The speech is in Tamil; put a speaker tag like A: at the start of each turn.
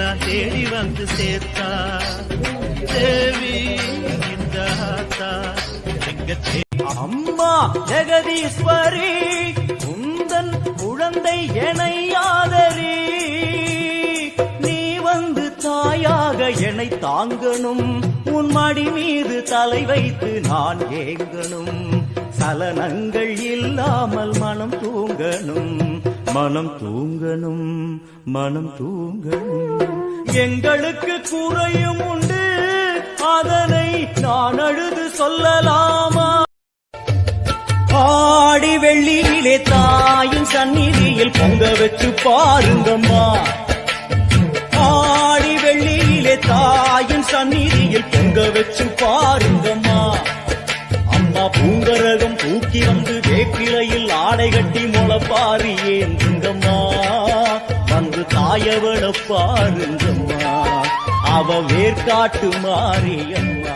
A: எல்லாம் தேடி வந்து சேர்த்தா தேவி இந்த ஆத்தா எங்க அம்மா ஜெகதீஸ்வரி உந்தன் குழந்தை எனை ஆதரி நீ வந்து தாயாக என்னை தாங்கணும் உன் மடி மீது தலை வைத்து நான் ஏங்கணும் சலனங்கள் இல்லாமல் மனம் தூங்கணும் மனம் தூங்கணும் மனம் தூங்கணும் எங்களுக்கு குறையும் உண்டு அதனை நான் அழுது சொல்லலாமா ஆடி வெள்ளியிலே தாயின் சந்நிதியில் பொங்க வச்சு பாருங்கம்மா ஆடி வெள்ளியிலே தாயின் சந்நிதியில் பொங்க வச்சு பாருங்கம்மா அம்மா பூங்கரகம் தூக்கி வந்து வேப்பிலையில் ஆடை கட்டி முளப்பாரி ஏந்துங்கம்மா வந்து தாயவள பாருங்கம்மா அவ வேர்காட்டு மாரியம்மா